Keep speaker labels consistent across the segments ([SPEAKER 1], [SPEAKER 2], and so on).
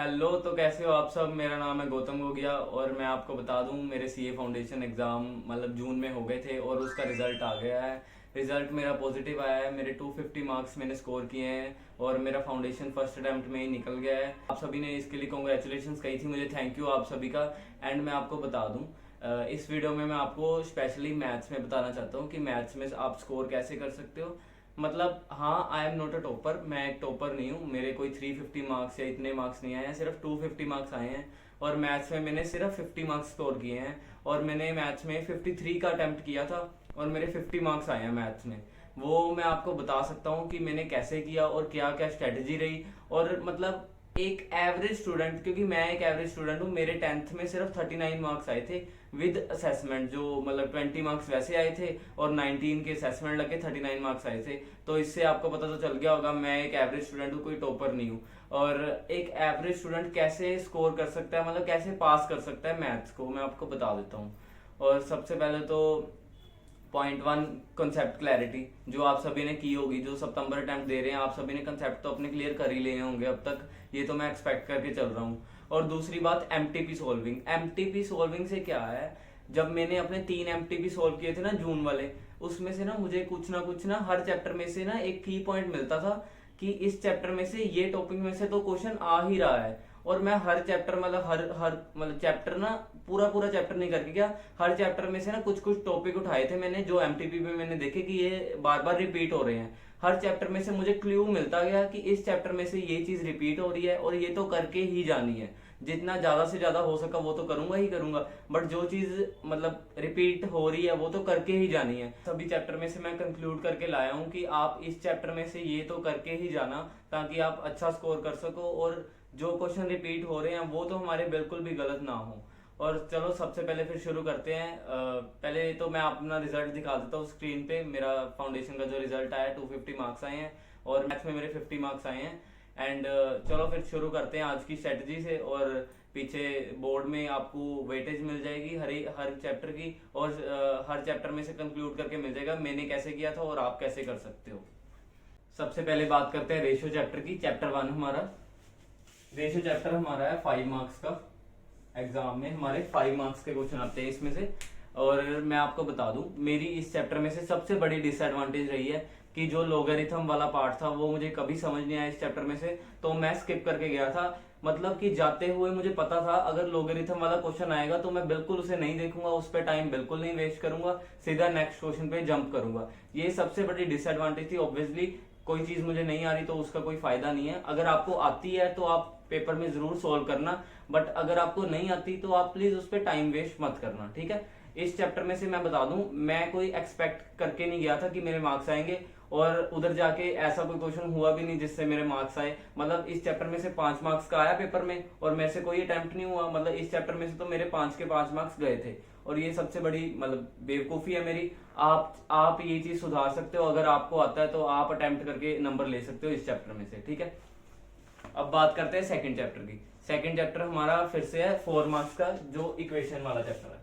[SPEAKER 1] Hello, तो कैसे हो आप सब। मेरा नाम है गौतम गोगिया और मैं आपको बता दूं मेरे सीए फाउंडेशन एग्ज़ाम मतलब जून में हो गए थे और उसका रिज़ल्ट आ गया है। रिज़ल्ट मेरा पॉजिटिव आया है। मेरे 250 मार्क्स मैंने स्कोर किए हैं और मेरा फाउंडेशन फर्स्ट अटेम्प्ट में ही निकल गया है। आप सभी ने इसके लिए कॉन्ग्रेचुलेशंस कही थी मुझे, थैंक यू आप सभी का। एंड मैं आपको बता दूं इस वीडियो में मैं आपको स्पेशली मैथ्स में बताना चाहता हूँ कि मैथ्स में आप स्कोर कैसे कर सकते हो। मतलब हाँ, I am not a topper, मैं एक टॉपर नहीं हूँ। मेरे कोई 350 मार्क्स या इतने मार्क्स नहीं आए हैं, सिर्फ 250 मार्क्स आए हैं। और मैथ्स में मैंने सिर्फ 50 मार्क्स स्कोर किए हैं और मैंने मैथ्स में 53 का अटेम्प्ट किया था और मेरे 50 मार्क्स आए हैं मैथ्स में। वो मैं आपको बता सकता हूँ कि मैंने कैसे किया और क्या क्या स्ट्रेटजी रही। और मतलब एक एवरेज स्टूडेंट, क्योंकि मैं एक एवरेज स्टूडेंट हूँ, मेरे 10th में सिर्फ 39 मार्क्स आए थे विद असेसमेंट। जो मतलब 20 मार्क्स वैसे आए थे और 19 के असेसमेंट लगे, 39 मार्क्स आए थे। तो इससे आपको पता तो चल गया होगा मैं एक एवरेज स्टूडेंट हूँ, कोई टॉपर नहीं हूँ। और एक एवरेज स्टूडेंट कैसे स्कोर कर सकता है, मतलब कैसे पास कर सकता है मैथ्स को, मैं आपको बता देता हूँ। और सबसे पहले तो पॉइंट 1, कंसेप्ट क्लैरिटी, जो आप सभी ने की होगी। जो सितंबर अटेम्प्ट दे रहे हैं आप सभी ने कंसेप्ट तो अपने क्लियर कर ही लिए होंगे अब तक, ये तो मैं एक्सपेक्ट करके चल रहा हूँ। और दूसरी बात, एमटीपी सोल्विंग। एमटीपी सोल्विंग से क्या है, जब मैंने अपने 3 एमटीपी सोल्व किए थे ना जून वाले, उसमें से ना मुझे कुछ ना हर चैप्टर में से ना एक की पॉइंट मिलता था कि इस चैप्टर में से ये टॉपिक में से तो क्वेश्चन आ ही रहा है। और मैं हर चैप्टर मतलब हर हर मतलब चैप्टर ना पूरा पूरा चैप्टर नहीं करके क्या, हर चैप्टर में से ना कुछ कुछ टॉपिक उठाए थे मैंने जो एमटीपी में मैंने देखे कि ये बार बार रिपीट हो रहे हैं। हर चैप्टर में से मुझे क्लू मिलता गया कि इस चैप्टर में से ये चीज रिपीट हो रही है और ये तो करके ही जानी है। जितना ज्यादा से ज्यादा हो सका वो तो करूंगा ही करूंगा, बट जो चीज मतलब रिपीट हो रही है वो तो करके ही जानी है। सभी चैप्टर में से मैं कंक्लूड करके लाया हूँ कि आप इस चैप्टर में से ये तो करके ही जाना, ताकि आप अच्छा स्कोर कर सको और जो क्वेश्चन रिपीट हो रहे हैं वो तो हमारे बिल्कुल भी गलत ना हो। और चलो सबसे पहले फिर शुरू करते हैं। पहले तो मैं अपना रिजल्ट दिखा देता हूँ स्क्रीन पे। मेरा फाउंडेशन का जो रिजल्ट आया 250 मार्क्स आए हैं और मैथ्स में मेरे 50 मार्क्स आए हैं। एंड चलो फिर शुरू करते हैं आज की स्ट्रेटजी से। और पीछे बोर्ड में आपको वेटेज मिल जाएगी हर हर चैप्टर की, और हर चैप्टर में से कंक्लूड करके मिल जाएगा मैंने कैसे किया था और आप कैसे कर सकते हो। सबसे पहले बात करते हैं रेशियो चैप्टर की। चैप्टर 1 हमारा रेशियो चैप्टर हमारा है 5 मार्क्स का। एग्जाम में हमारे 5 मार्क्स के क्वेश्चन आते हैं इसमें से। और मैं आपको बता दूं मेरी इस चैप्टर में से सबसे बड़ी डिसएडवांटेज रही है कि जो लोगरिथम वाला पार्ट था वो मुझे कभी समझ नहीं आया इस चैप्टर में से, तो मैं स्किप करके गया था। मतलब कि जाते हुए मुझे पता था अगर लोगरिथम वाला क्वेश्चन आएगा तो मैं बिल्कुल उसे नहीं देखूंगा, उस पर टाइम बिल्कुल नहीं वेस्ट करूंगा, सीधा नेक्स्ट क्वेश्चन पे जंप करूंगा। ये सबसे बड़ी डिसएडवांटेज थी। ऑब्वियसली कोई चीज मुझे नहीं आ रही तो उसका कोई फायदा नहीं है। अगर आपको आती है तो आप पेपर में जरूर सोल्व करना, बट अगर आपको नहीं आती तो आप प्लीज उस पर टाइम वेस्ट मत करना, ठीक है। इस चैप्टर में से मैं बता दूं मैं कोई एक्सपेक्ट करके नहीं गया था कि मेरे मार्क्स आएंगे, और उधर जाके ऐसा कोई क्वेश्चन हुआ भी नहीं जिससे मेरे मार्क्स आए। मतलब इस चैप्टर में से 5 मार्क्स का आया पेपर में और मेरे से कोई अटेम्प्ट नहीं हुआ। मतलब इस चैप्टर में से तो मेरे 5 के 5 मार्क्स गए थे और ये सबसे बड़ी मतलब बेवकूफी है मेरी। आप ये चीज सुधार सकते हो, अगर आपको आता है तो आप अटेम्प्ट करके नंबर ले सकते हो इस चैप्टर में से, ठीक है। अब बात करते हैं सेकंड चैप्टर की। सेकंड चैप्टर हमारा फिर से है 4 मार्क्स का, जो इक्वेशन वाला चैप्टर है।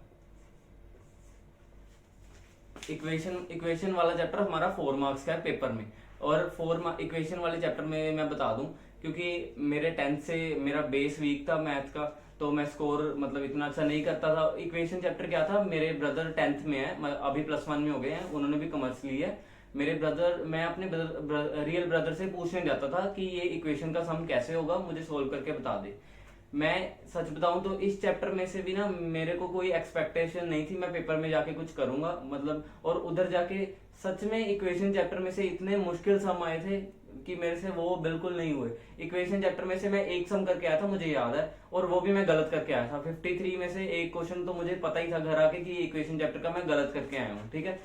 [SPEAKER 1] इक्वेशन वाला चैप्टर हमारा 4 मार्क्स का है पेपर में। और इक्वेशन वाले चैप्टर में मैं बता दूं, क्योंकि मेरे 10th से मेरा बेस वीक था मैथ का, तो मैं स्कोर मतलब इतना अच्छा नहीं करता था। इक्वेशन चैप्टर क्या था, मेरे ब्रदर 10th में है, अभी +1 में हो गए हैं, उन्होंने भी कॉमर्स ली है। मेरे ब्रदर, मैं अपने रियल ब्रदर से पूछने जाता था कि ये इक्वेशन का सम कैसे होगा, मुझे सोल्व करके बता दे। मैं सच बताऊं तो इस चैप्टर में से भी ना मेरे को कोई एक्सपेक्टेशन नहीं थी मैं पेपर में जाके कुछ करूंगा मतलब, और उधर जाके सच में इक्वेशन चैप्टर में से इतने मुश्किल सम आए थे कि मेरे से वो बिल्कुल नहीं हुए। इक्वेशन चैप्टर में से मैं एक सम करके आया था, मुझे याद है, और वो भी मैं गलत करके आया था। 53 में से एक क्वेश्चन तो मुझे पता ही था घर आके कि इक्वेशन चैप्टर का मैं गलत करके आया हूँ, ठीक है।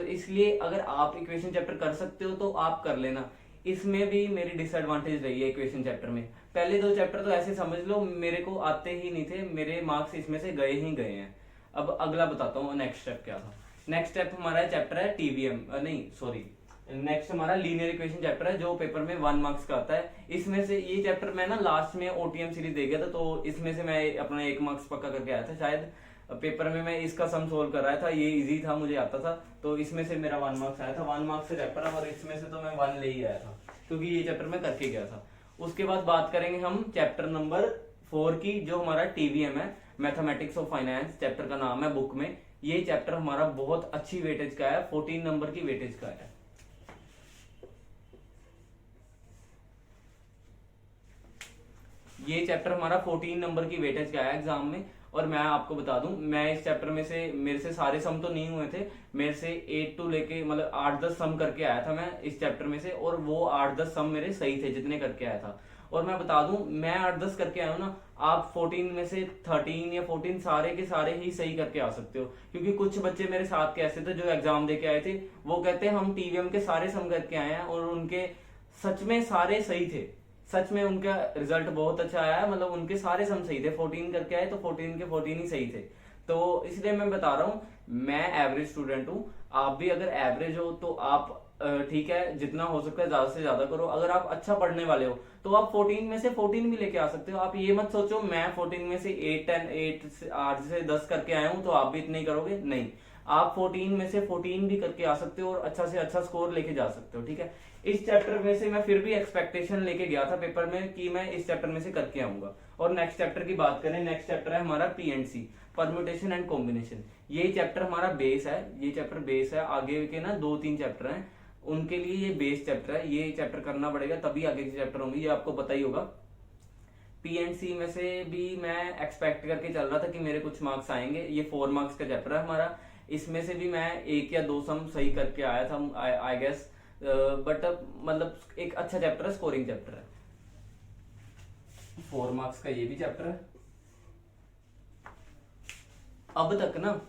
[SPEAKER 1] इसलिए अगर आप इक्वेशन चैप्टर कर सकते हो तो आप कर लेना। इसमें भी मेरी डिसएडवांटेज रही है इक्वेशन चैप्टर में। पहले 2 चैप्टर तो ऐसे समझ लो मेरे को आते ही नहीं थे, मेरे मार्क्स इसमें से गए ही गए हैं। अब अगला बताता हूँ नेक्स्ट स्टेप क्या था। नेक्स्ट स्टेप हमारा चैप्टर है टीवीएम, नहीं सॉरी, नेक्स्ट हमारा लीनियर इक्वेशन चैप्टर है जो पेपर में 1 मार्क्स का आता है। इसमें से ये चैप्टर मैं ना लास्ट में ओटीएम सीरीज दे गया था, तो इसमें से मैं अपना 1 मार्क्स पक्का करके आया था। शायद पेपर में मैं इसका सम सोल्व कर रहा था, ये इजी था, मुझे आता था, तो इसमें से मेरा 1 मार्क्स आया था। 1 मार्क्स से चैप्टर है और इसमें से तो मैं 1 ले ही आया था क्योंकि ये चैप्टर मैं करके गया था। उसके बाद बात करेंगे हम चैप्टर नंबर 4 की, जो हमारा टीवीएम है, मैथमेटिक्स ऑफ फाइनेंस चैप्टर का नाम है बुक में। ये चैप्टर हमारा बहुत अच्छी वेटेज का है, 14 नंबर की वेटेज का है। ये चैप्टर हमारा 14 नंबर की वेटेज का है एग्जाम में। और मैं आपको बता दूं, मैं इस चैप्टर में से, मेरे से सारे सम तो नहीं हुए थे, मेरे से 8 टू लेके मतलब 8-10 सम करके आया था मैं इस चैप्टर में से, और वो 8-10 सम मेरे सही थे जितने करके आया था। और मैं बता दूं, मैं 8-10 करके आया हूं ना, आप 14 में से 13 या 14 सारे के सारे ही सही करके आ सकते हो। क्योंकि कुछ बच्चे मेरे साथ के ऐसे थे जो एग्जाम दे के आए थे, वो कहते हैं हम टीवीएम के सारे सम करके आए हैं, और उनके सच में सारे सही थे। सच में उनका रिजल्ट बहुत अच्छा आया है, मतलब उनके सारे सम सही थे, 14 करके आए तो 14 के 14 ही सही थे। तो इसलिए मैं बता रहा हूँ, मैं एवरेज स्टूडेंट हूँ, आप भी अगर एवरेज हो तो आप ठीक है, जितना हो सकता है ज्यादा से ज्यादा करो। अगर आप अच्छा पढ़ने वाले हो तो आप 14 में से 14 भी लेके आ सकते हो। आप ये मत सोचो मैं 14 में से 8 से 10 करके आया हूं तो आप भी इतने ही करोगे, नहीं। आप 14 में से 14 भी करके आ सकते हो और अच्छा से अच्छा स्कोर लेके जा सकते हो, ठीक है। इस चैप्टर में से मैं फिर भी एक्सपेक्टेशन लेके गया था पेपर में कि मैं इस चैप्टर में से करके आऊंगा। और नेक्स्ट चैप्टर की बात करें, नेक्स्ट चैप्टर है हमारा पीएनसी, परम्यूटेशन एंड कॉम्बिनेशन। ये चैप्टर हमारा बेस है, ये चैप्टर बेस है। आगे के ना 2-3 चैप्टर हैं, उनके लिए ये बेस चैप्टर है, ये चैप्टर करना पड़ेगा तभी आगे के चैप्टर होंगे, ये आपको पता ही होगा। पीएनसी में से भी मैं एक्सपेक्ट करके चल रहा था कि मेरे कुछ मार्क्स आएंगे। ये 4 मार्क्स का चैप्टर है हमारा, इसमें से भी मैं 1 या 2 सम सही करके आया था आई गेस। बट मतलब एक अच्छा चैप्टर है, स्कोरिंग चैप्टर है। 4 मार्क्स का ये भी चैप्टर है। अब तक ना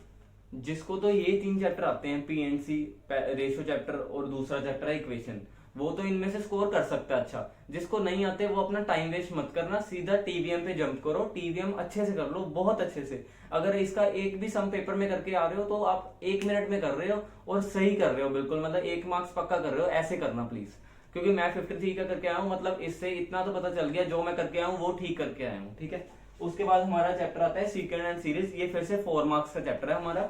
[SPEAKER 1] जिसको तो ये 3 चैप्टर आते हैं, पीएनसी, रेशियो चैप्टर और दूसरा चैप्टर है इक्वेशन, वो तो इनमें से स्कोर कर सकता है अच्छा। जिसको नहीं आते वो अपना टाइम वेस्ट मत करना, सीधा टीवीएम पे जंप करो, टीवीएम अच्छे से कर लो, बहुत अच्छे से। अगर इसका एक भी सम पेपर में करके आ रहे हो तो आप 1 मिनट में कर रहे हो और सही कर रहे हो बिल्कुल, मतलब 1 मार्क्स पक्का कर रहे हो, ऐसे करना प्लीज। क्योंकि मैं 53 का करके आया हूँ, मतलब इससे इतना तो पता चल गया जो मैं करके आया हूँ वो ठीक करके आया हूँ, ठीक है। उसके बाद हमारा चैप्टर आता है सीक्वेंस एंड सीरीज, ये फिर से 4 मार्क्स का चैप्टर है हमारा।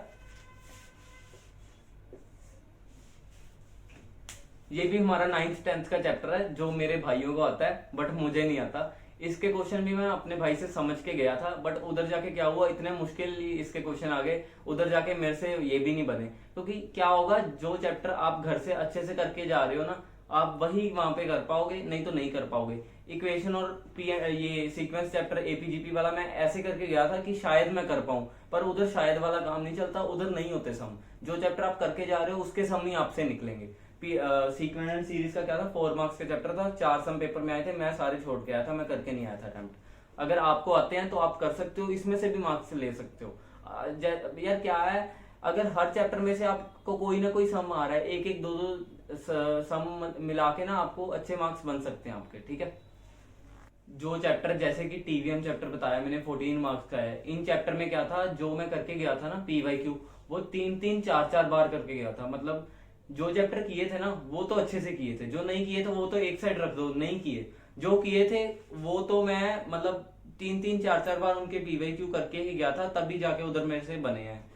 [SPEAKER 1] ये भी हमारा 9th-10th का चैप्टर है, जो मेरे भाइयों को आता है बट मुझे नहीं आता। इसके क्वेश्चन भी मैं अपने भाई से समझ के गया था, बट उधर जाके क्या हुआ, इतने मुश्किल इसके क्वेश्चन आ गए, उधर जाके मेरे से ये भी नहीं बने। क्योंकि क्या होगा, जो चैप्टर आप घर से अच्छे से करके जा रहे हो ना, आप वही वहां पे कर पाओगे, नहीं तो नहीं कर पाओगे। इक्वेशन और ये सीक्वेंस चैप्टर एपीजीपी वाला मैं ऐसे करके गया था कि शायद मैं कर पाऊं, पर उधर शायद वाला काम नहीं चलता, उधर नहीं होते सम। जो चैप्टर आप करके जा रहे हो उसके सम ही आपसे निकलेंगे। सीक्वेंस एंड सीरीज का क्या था, 4 मार्क्स का चैप्टर था, 4 सम पेपर में आए थे, मैं सारे छोड़ के आया था, मैं करके नहीं आया था अटेम्प्ट। अगर आपको आते हैं तो आप कर सकते हो, इसमें से भी मार्क्स ले सकते हो। यार क्या है, अगर हर चैप्टर में से आपको कोई ना कोई सम आ रहा है, एक एक दो दो सम मिला के ना आपको अच्छे मार्क्स बन सकते हैं आपके, ठीक है। जो चैप्टर जैसे कि टीवीएम चैप्टर बताया मैंने 14 मार्क्स का है, इन चैप्टर में क्या था, जो मैं करके गया था ना पीवाईक्यू, वो 3-3 4-4 बार करके गया था। मतलब जो चैप्टर किए थे ना वो तो अच्छे से किए थे, जो नहीं किए थे वो तो एक साइड रख दो, नहीं किए। जो किए थे वो तो मैं मतलब 3-3 4-4 बार उनके पीवाईक्यू करके ही गया था, तभी जाके उधर मेरे से बने हैं।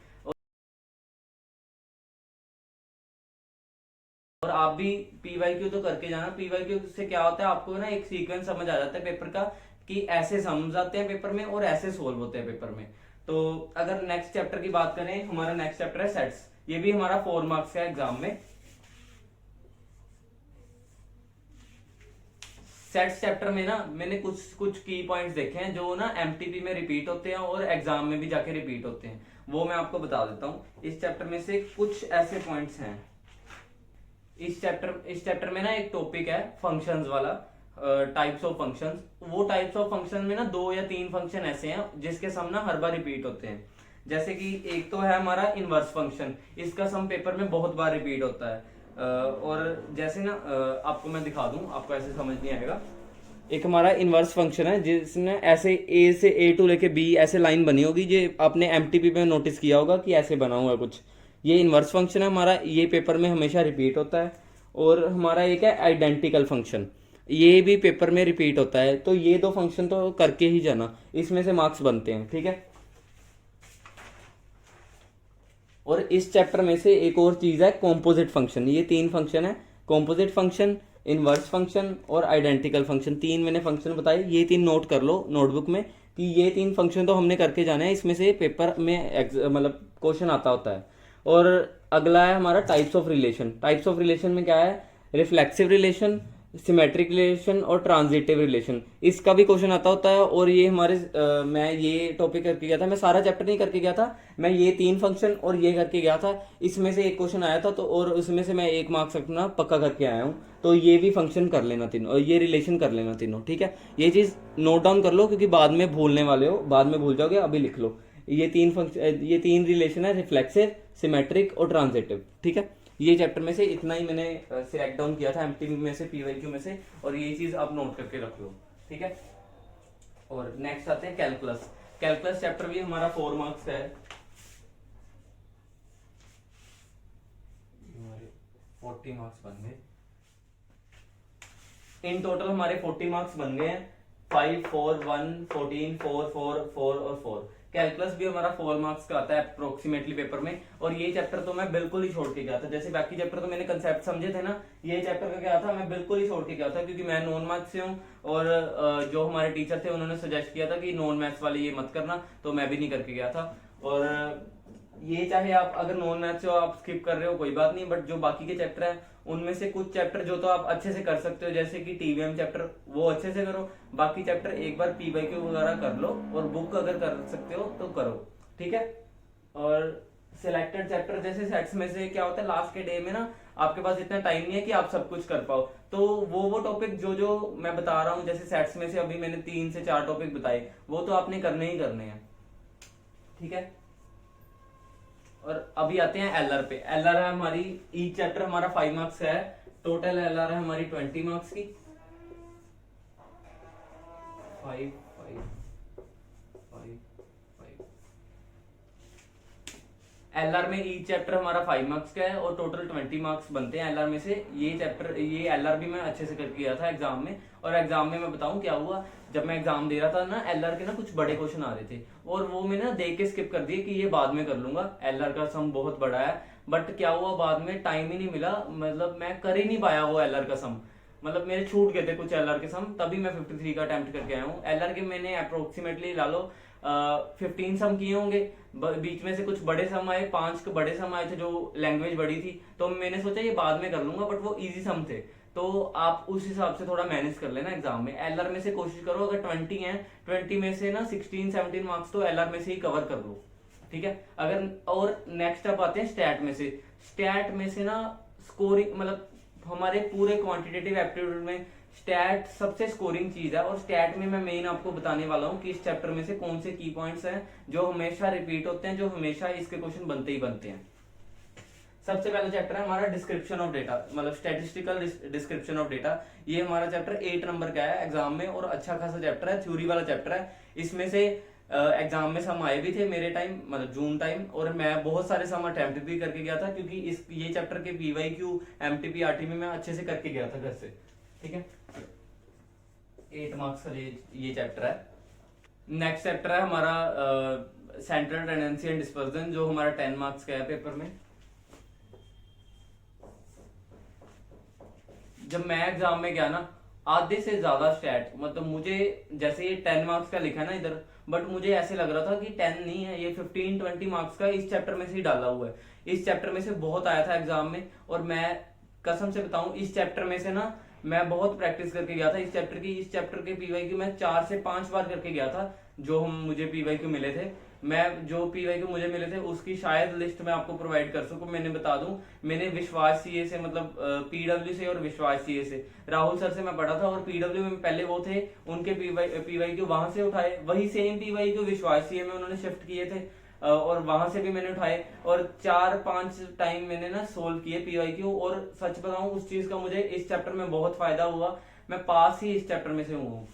[SPEAKER 1] और आप भी पीवाईक्यू तो करके जाना। पीवाईक्यू से क्या होता है, आपको ना एक सीक्वेंस समझ आ जाता है पेपर का, कि ऐसे समझ आते हैं पेपर में और ऐसे सोल्व होते हैं पेपर में। तो अगर नेक्स्ट चैप्टर की बात करें, हमारा नेक्स्ट चैप्टर है सेट्स, ये भी हमारा 4 मार्क्स का एग्जाम में। सेट्स चैप्टर में ना मैंने कुछ कुछ की पॉइंट्स देखे हैं जो ना एमटीपी में रिपीट होते हैं और एग्जाम में भी जाके रिपीट होते हैं, वो मैं आपको बता देता हूँ। इस चैप्टर में से कुछ ऐसे पॉइंट्स हैं। इस चैप्टर में ना एक टॉपिक है फंक्शंस वाला, टाइप्स ऑफ फंक्शंस। वो टाइप्स ऑफ फंक्शन में ना 2 या 3 फंक्शन ऐसे हैं जिसके सम ना हर बार रिपीट होते हैं। जैसे कि एक तो है हमारा इनवर्स फंक्शन, इसका सम पेपर में बहुत बार रिपीट होता है। और जैसे ना आपको मैं दिखा दूं, आपको ऐसे समझ नहीं आएगा। एक हमारा इनवर्स फंक्शन है जिसने ऐसे ए से A2 लेके B ऐसे लाइन बनी होगी, जो आपने एमटीपी में नोटिस किया होगा कि ऐसे बना हुआ है कुछ। ये इनवर्स फंक्शन है हमारा, ये पेपर में हमेशा रिपीट होता है। और हमारा एक है आइडेंटिकल फंक्शन, ये भी पेपर में रिपीट होता है। तो ये 2 फंक्शन तो करके ही जाना, इसमें से मार्क्स बनते हैं, ठीक है। और इस चैप्टर में से एक और चीज है कॉम्पोजिट फंक्शन, ये 3 फंक्शन है, कॉम्पोजिट फंक्शन, इनवर्स फंक्शन और आइडेंटिकल फंक्शन, 3 मैंने फंक्शन बताए, ये 3 नोट कर लो नोटबुक में कि ये 3 फंक्शन तो हमने करके जाना है, इसमें से पेपर में मतलब क्वेश्चन आता होता है। और अगला है हमारा types of relation. Types of relation में क्या है, रिफ्लेक्सिव रिलेशन, सिमेट्रिक रिलेशन और ट्रांजिटिव रिलेशन, इसका भी क्वेश्चन आता होता है। और ये हमारे मैं ये टॉपिक करके गया था, मैं सारा चैप्टर नहीं करके गया था, मैं ये 3 फंक्शन और ये करके गया था, इसमें से एक क्वेश्चन आया था तो, और उसमें से मैं 1 मार्क्स अपना पक्का करके आया हूँ। तो ये भी फंक्शन कर लेना तीनों, और ये रिलेशन कर लेना तीनों, ठीक है। ये चीज नोट डाउन कर लो क्योंकि बाद में भूलने वाले हो, बाद में भूल जाओगे, अभी लिख लो। ये 3 फंक्शन, ये 3 रिलेशन है, रिफ्लेक्सिव, सिमेट्रिक और ट्रांजिटिव, ठीक है। ये चैप्टर में से इतना ही मैंने सिलेक्ट डाउन किया था एमटीबी में से, पीवाईक्यू में से, और ये चीज आप नोट करके रख लो, ठीक है। और नेक्स्ट आते हैं कैलकुलस। कैलकुलस चैप्टर भी हमारा 4 मार्क्स का है, 40 मार्क्स बन गए इन टोटल, हमारे 40 मार्क्स बन गए हैं, 5 4 1 14 4 4 4 और 4। कैलकुलस भी हमारा 4 मार्क्स का आता है अप्रोक्सीमेटली पेपर में। और ये चैप्टर तो मैं बिल्कुल ही छोड़ के गया था, जैसे बाकी चैप्टर तो मैंने कंसेप्ट समझे थे ना, ये चैप्टर का क्या था, मैं बिल्कुल ही छोड़ के गया था क्योंकि मैं नॉन मैथ्स से हूँ, और जो हमारे टीचर थे उन्होंने सजेस्ट किया था कि नॉन मैथ्स वाले ये मत करना, तो मैं भी नहीं करके गया था। और ये चाहे आप अगर नॉन मैथ्स हो आप स्किप कर रहे हो कोई बात नहीं, बट जो बाकी के चैप्टर है उनमें से कुछ चैप्टर जो तो आप अच्छे से कर सकते हो, जैसे कि टीवीएम चैप्टर, वो अच्छे से करो। बाकी चैप्टर एक बार पीवाईक्यू वगैरह कर लो, और बुक अगर कर सकते हो तो करो, ठीक है। और सिलेक्टेड चैप्टर जैसे सेट्स में से क्या होता है, लास्ट के डे में ना आपके पास इतना टाइम नहीं है कि आप सब कुछ कर पाओ, तो वो टॉपिक जो जो मैं बता रहा हूँ, जैसे सेट्स में से अभी मैंने 3 से 4 टॉपिक बताए, वो तो आपने करने ही करने हैं, ठीक है। और अभी आते हैं एलआर पे। एलआर है हमारी, ईच चैप्टर हमारा 5 मार्क्स का है, टोटल एलआर है हमारी 20 मार्क्स की, 5 5 5 5। एलआर में ईच चैप्टर हमारा 5 मार्क्स का है और टोटल 20 मार्क्स बनते हैं एलआर में से। ये चैप्टर, ये एलआर भी मैं अच्छे से करके गया था एग्जाम में, और एग्जाम में मैं बताऊं क्या हुआ, जब मैं एग्जाम दे रहा था ना, एलआर के ना कुछ बड़े क्वेश्चन आ रहे थे, और वो मैंने ना देख के स्किप कर दिए कि ये बाद में कर लूंगा, एलआर का सम बहुत बड़ा है। बट क्या हुआ, बाद में टाइम ही नहीं मिला, मतलब मैं कर ही नहीं पाया वो एलआर का सम, मतलब मेरे छूट गए थे कुछ एलआर के सम, तभी मैं 53 का अटेम्प्ट करके आया हूँ। एलआर के मैंने अप्रोक्सीमेटली ला लो 15 सम किए होंगे, बीच में से कुछ बड़े सम आए, 5 बड़े सम आए थे जो लैंग्वेज बड़ी थी, तो मैंने सोचा ये बाद में कर लूंगा, बट वो इजी सम थे, तो आप उस हिसाब से थोड़ा मैनेज कर लेना एग्जाम में। एलआर में से कोशिश करो, अगर 20 है 20 में से ना 16-17 मार्क्स तो एलआर में से ही कवर कर लो, ठीक है। अगर, और नेक्स्ट अब आते हैं स्टैट में से। स्टैट में से ना स्कोरिंग, मतलब हमारे पूरे क्वांटिटेटिव एप्टीट्यूड में स्टैट सबसे स्कोरिंग चीज है, और स्टैट में मैं मेन आपको बताने वाला हूँ कि इस चैप्टर में से कौन से की पॉइंट्स हैं जो हमेशा रिपीट होते हैं, जो हमेशा इसके क्वेश्चन बनते ही बनते हैं। सबसे पहला चैप्टर है हमारा डिस्क्रिप्शन ऑफ डेटा, मतलब स्टैटिस्टिकल डिस्क्रिप्शन ऑफ डेटा। ये हमारा चैप्टर 8 नंबर का है एग्जाम में, और अच्छा खासा चैप्टर है, थ्योरी वाला चैप्टर है। इसमें से एग्जाम में सम आए भी थे मेरे टाइम, मतलब जून टाइम, और मैं बहुत सारे सम अटेम्प्ट भी करके गया था, क्योंकि इस ये चैप्टर के पीवाईक्यू एमटीपी आरटी में मैं अच्छे से करके गया था घर से, ठीक है। 8 मार्क्स का ये चैप्टर है। नेक्स्ट चैप्टर है हमारा सेंट्रल टेंडेंसी एंड डिस्पर्जन, जो हमारा 10 मार्क्स का है पेपर में। जब मैं एग्जाम में गया ना, आधे से ज्यादा स्टैट, मतलब मुझे जैसे ये 10 मार्क्स का लिखा ना इधर, बट मुझे ऐसे लग रहा था कि 10 नहीं है, ये 15-20 मार्क्स का इस चैप्टर में से ही डाला हुआ है। इस चैप्टर में से बहुत आया था एग्जाम में, और मैं कसम से बताऊं, इस चैप्टर में से ना मैं बहुत प्रैक्टिस करके गया था इस चैप्टर की। इस चैप्टर के पीवाईक्यू मैं 4 से 5 बार करके गया था, जो हम मुझे पीवाईक्यू मिले थे। मैं जो पीवाईक्यू मुझे मिले थे उसकी शायद लिस्ट मैं आपको प्रोवाइड कर सकूं। मैंने बता दूं, मैंने विश्वास सीए से, मतलब पीडब्ल्यू से और विश्वास सीए से, राहुल सर से मैं पढ़ा था, और पीडब्ल्यू में पहले वो थे, उनके पीवाईक्यू वहां से उठाए, वही सेम पीवाईक्यू विश्वास सीए में उन्होंने शिफ्ट किए थे, और वहां से भी मैंने उठाए, और 4-5 टाइम मैंने ना सोल्व किए पीवाईक्यू। और सच बताऊं, उस चीज का मुझे इस चैप्टर में बहुत फायदा हुआ, मैं पास ही इस चैप्टर में से हूँ।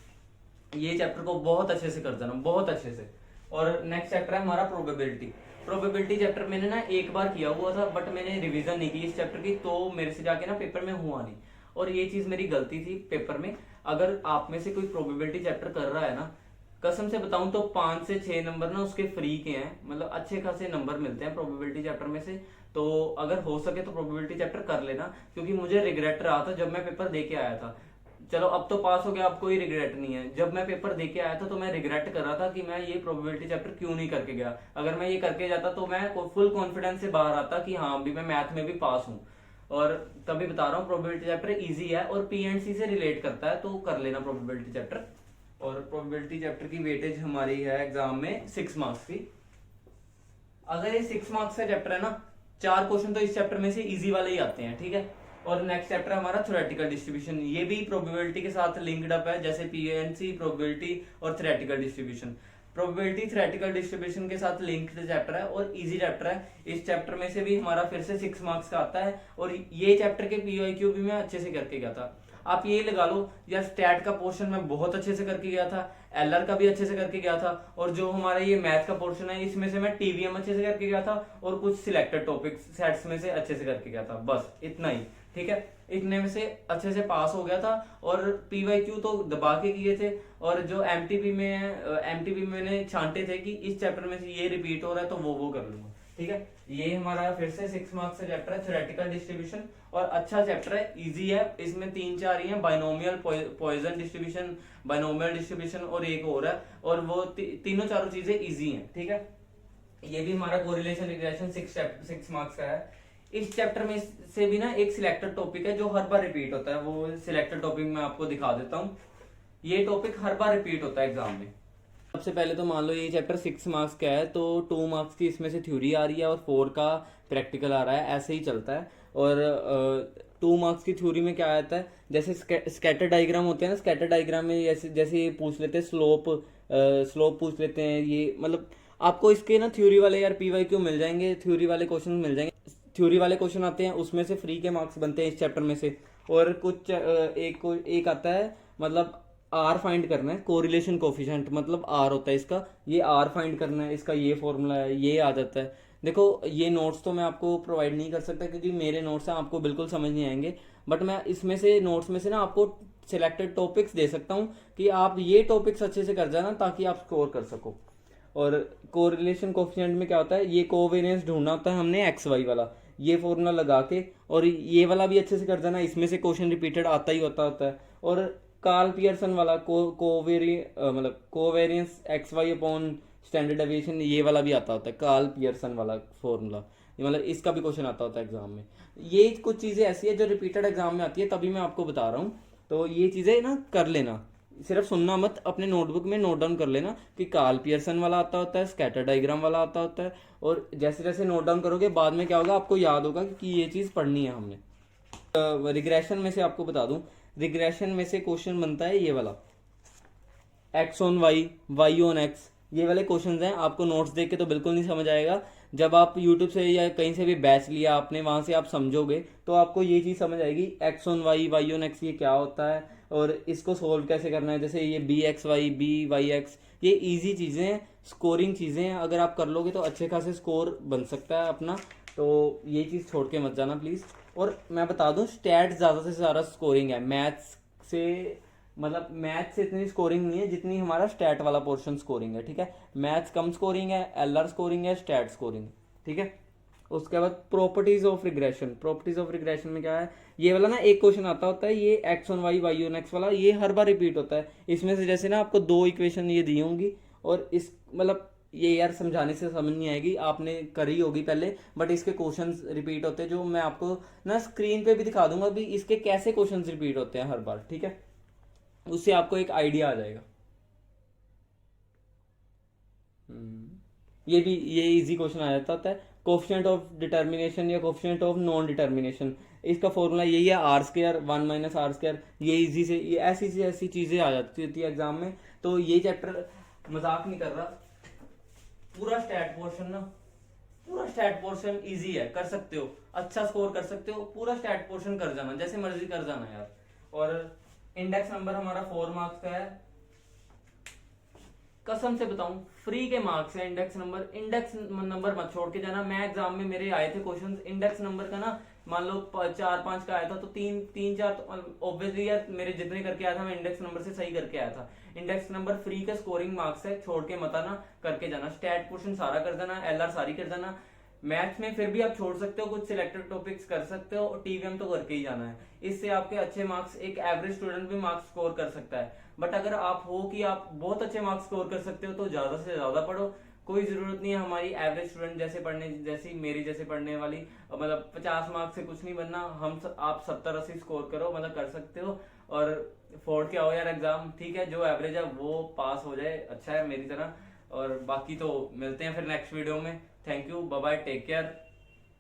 [SPEAKER 1] ये चैप्टर को बहुत अच्छे से कर देना, बहुत अच्छे से। और नेक्स्ट चैप्टर है हमारा प्रोबेबिलिटी। प्रोबेबिलिटी चैप्टर मैंने ना एक बार किया हुआ था, बट मैंने रिवीजन नहीं की इस चैप्टर की, तो मेरे से जाके ना पेपर में हुआ नहीं, और ये चीज मेरी गलती थी पेपर में। अगर आप में से कोई प्रोबेबिलिटी चैप्टर कर रहा है ना, कसम से बताऊं तो 5 से 6 नंबर ना उसके फ्री के हैं, मतलब अच्छे खासे नंबर मिलते हैं प्रोबेबिलिटी चैप्टर में से। तो अगर हो सके तो प्रोबेबिलिटी चैप्टर कर लेना, क्योंकि मुझे रिग्रेट रहा था जब मैं पेपर दे के आया था। चलो अब तो पास हो गया, अब कोई रिग्रेट नहीं है। जब मैं पेपर दे के आया था तो मैं रिग्रेट कर रहा था कि मैं ये प्रोबेबिलिटी चैप्टर क्यों नहीं करके गया। अगर मैं ये करके जाता तो मैं फुल कॉन्फिडेंस से बाहर आता कि हाँ अभी मैं मैथ में भी पास हूँ। और तभी बता रहा हूँ प्रोबेबिलिटी चैप्टर इजी है और पीएनसी से रिलेट करता है, तो कर लेना प्रोबेबिलिटी चैप्टर। और प्रोबेबिलिटी चैप्टर की वेटेज हमारी है एग्जाम में 6 मार्क्स की। अगर ये 6 मार्क्स का चैप्टर है ना, 4 क्वेश्चन तो इस चैप्टर में से इजी वाले ही आते हैं, ठीक है। और नेक्स्ट चैप्टर हमारा थ्योरेटिकल डिस्ट्रीब्यूशन, ये भी प्रोबेबिलिटी के साथ लिंक्ड अप है, जैसे पीएनसी, प्रोबेबिलिटी और theoretical distribution. Probability theoretical distribution के साथ लिंक्ड चैप्टर है और इजी चैप्टर है। इस चैप्टर में से भी हमारा फिर से 6 मार्क्स का आता है और ये चैप्टर के पीओआईक्यू भी मैं अच्छे से करके गया था। आप ये लगा लो यार, स्टैट का पोर्शन मैं बहुत अच्छे से करके गया था, एलआर का भी अच्छे से करके गया था, और जो हमारा ये मैथ का पोर्शन है इसमें से मैं टीवीएम अच्छे से करके गया था और कुछ सिलेक्टेड टॉपिक्स सेट्स में से अच्छे से करके गया था। बस इतना ही, ठीक है। इतने में से अच्छे से पास हो गया था और पीवाईक्यू तो दबा के किए थे। और जो एमटीपी में एमटीपी में मैंने छांटे थे कि इस चैप्टर में से ये रिपीट हो रहा है तो वो कर लूंगा, ठीक है। ये हमारा फिर से 6 मार्क्स का चैप्टर है थ्योरेटिकल डिस्ट्रीब्यूशन, और अच्छा चैप्टर है, इजी है। इसमें 3-4 ही है, binomial, Poisson distribution, binomial distribution और एक और है, और वो तीनों चारों चीजें इजी हैं, ठीक है। ये भी हमारा कोरिलेशन रिग्रेशन 6 मार्क्स का है। इस चैप्टर में से भी ना एक सिलेक्टेड टॉपिक है जो हर बार रिपीट होता है, वो सिलेक्टेड टॉपिक मैं आपको दिखा देता हूँ। ये टॉपिक हर बार रिपीट होता है एग्जाम में। सबसे पहले तो मान लो ये चैप्टर 6 मार्क्स का है, तो 2 मार्क्स की इसमें से थ्योरी आ रही है और 4 का प्रैक्टिकल आ रहा है, ऐसे ही चलता है। और 2 मार्क्स की थ्योरी में क्या आता है, जैसे स्कैटर डायग्राम होते हैं ना, स्कैटर डायग्राम में जैसे जैसे ये पूछ लेते हैं स्लोप पूछ लेते हैं, ये मतलब आपको इसके ना थ्योरी वाले यार पीवाईक्यू मिल जाएंगे, थ्योरी वाले क्वेश्चन मिल जाएंगे। थ्योरी वाले क्वेश्चन आते हैं, उसमें से फ्री के मार्क्स बनते हैं इस चैप्टर में से। और कुछ एक आता है, मतलब आर फाइंड करना है, कोरिलेशन कोफिशिएंट, मतलब आर होता है इसका, ये आर फाइंड करना है, इसका ये फॉर्मूला है, ये आ जाता है। देखो ये नोट्स तो मैं आपको प्रोवाइड नहीं कर सकता क्योंकि मेरे नोट्स हैं, आपको बिल्कुल समझ नहीं आएंगे, बट मैं इसमें से नोट्स में से ना आपको सिलेक्टेड टॉपिक्स दे सकता हूँ कि आप ये टॉपिक्स अच्छे से कर जाना ताकि आप स्कोर कर सको। और कोरिलेशन कोफिशिएंट में क्या होता है, ये कोवेरियंस ढूंढना होता है हमने एक्स वाई वाला, ये फॉर्मूला लगा के, और ये वाला भी अच्छे से कर जाना, इसमें से क्वेश्चन रिपीटेड आता ही होता है। और कार्ल पियर्सन वाला मतलब covariance X Y upon standard deviation, ये वाला भी आता होता है, कार्ल पियर्सन वाला फॉर्मूला, मतलब इसका भी क्वेश्चन आता होता है एग्जाम में। ये कुछ चीजें ऐसी है जो रिपीटेड एग्जाम में आती है, तभी मैं आपको बता रहा हूँ। तो ये चीजें ना कर लेना, सिर्फ सुनना मत, अपने नोटबुक में नोट डाउन कर लेना कि कार्ल पियर्सन वाला आता होता है, स्कैटर डायग्राम वाला आता होता है। और जैसे जैसे नोट डाउन करोगे बाद में क्या होगा, आपको याद होगा कि ये चीज पढ़नी है हमने। रिग्रेशन में से आपको बता दूं, रिग्रेशन में से क्वेश्चन बनता है ये वाला, X on Y, Y on X, ये वाले क्वेश्चंस हैं। आपको नोट्स देख के तो बिल्कुल नहीं समझ आएगा, जब आप यूट्यूब से या कहीं से भी बैच लिया आपने, वहां से आप समझोगे तो आपको ये चीज समझ आएगी, X on Y, Y on X, ये क्या होता है और इसको सोल्व कैसे करना है। जैसे ये B X Y, B Y X, ये इजी चीजें हैं, स्कोरिंग चीजें हैं, अगर आप कर लोगे तो अच्छे खासे स्कोर बन सकता है अपना। तो ये चीज छोड़ के मत जाना प्लीज। और मैं बता दूं, स्टैट ज्यादा से ज्यादा स्कोरिंग है, मैथ्स से मतलब मैथ्स से इतनी स्कोरिंग नहीं है जितनी हमारा स्टैट वाला पोर्शन स्कोरिंग है, ठीक है। मैथ्स कम स्कोरिंग है, एलआर स्कोरिंग है, स्टैट स्कोरिंग, ठीक है। उसके बाद properties of regression, properties of regression में क्या है, ये वाला ना एक क्वेश्चन आता होता है, ये X on Y, Y on X वाला, ये हर बार रिपीट होता है। इसमें से जैसे ना आपको 2 इक्वेशन ये दी होंगी, और इस मतलब ये यार समझाने से समझ नहीं आएगी, आपने करी होगी पहले, बट इसके क्वेश्चंस रिपीट होते हैं, जो मैं आपको ना स्क्रीन पे भी दिखा दूंगा भी इसके कैसे क्वेश्चंस रिपीट होते हैं हर बार, ठीक है। उससे आपको एक आइडिया आ जाएगा। ये इजी क्वेश्चन आ जाता होता है, कोफिशिएंट ऑफ डिटर्मिनेशन या कोफिशिएंट ऑफ नॉन डिटर्मिनेशन, इसका फॉर्मूला यही है, R square 1 minus R square. ये इजी से ये ऐसी चीजें आ जाती होती है एग्जाम में। तो ये चैप्टर मजाक नहीं कर रहा, पूरा स्टैट पोर्शन ना, पूरा स्टैट पोर्शन इजी है, कर सकते हो, अच्छा स्कोर कर सकते हो, पूरा स्टैट पोर्शन कर जाना, जैसे मर्जी कर जाना यार। और इंडेक्स नंबर हमारा 4 मार्क्स का है, कसम से बताऊं फ्री के मार्क्स है इंडेक्स नंबर मत छोड़ के जाना। मैं एग्जाम में मेरे आए थे क्वेश्चंस इंडेक्स नंबर का ना, मान लो 4-5 का आया था तो 3-4 तो ऑब्वियसली यार मेरे जितने करके आया था मैं इंडेक्स नंबर से सही करके आया था। इंडेक्स नंबर फ्री का स्कोरिंग मार्क्स है, छोड़ के मत आना, करके जाना। स्टैट पोर्शन सारा कर देना, एलआर सारी कर देना, मैथ्स में फिर भी आप छोड़ सकते हो, कुछ सिलेक्टेड टॉपिक्स कर सकते हो, और टीवीएम तो करके ही जाना है। इससे आपके अच्छे मार्क्स, एक एवरेज स्टूडेंट भी मार्क्स स्कोर कर सकता है। बट अगर आप हो कि आप बहुत अच्छे मार्क्स स्कोर कर सकते हो तो ज्यादा से ज्यादा पढ़ो। कोई जरूरत नहीं है हमारी एवरेज स्टूडेंट जैसे पढ़ने, जैसी मेरी जैसे पढ़ने वाली, मतलब 50 मार्क्स से कुछ नहीं बनना। आप 70-80 स्कोर करो, मतलब कर सकते हो। और फोड़ के आओ यार एग्जाम, ठीक है, जो एवरेज है वो पास हो जाए अच्छा है मेरी तरह। और बाकी तो मिलते हैं फिर नेक्स्ट वीडियो में। Thank you, bye bye, take care.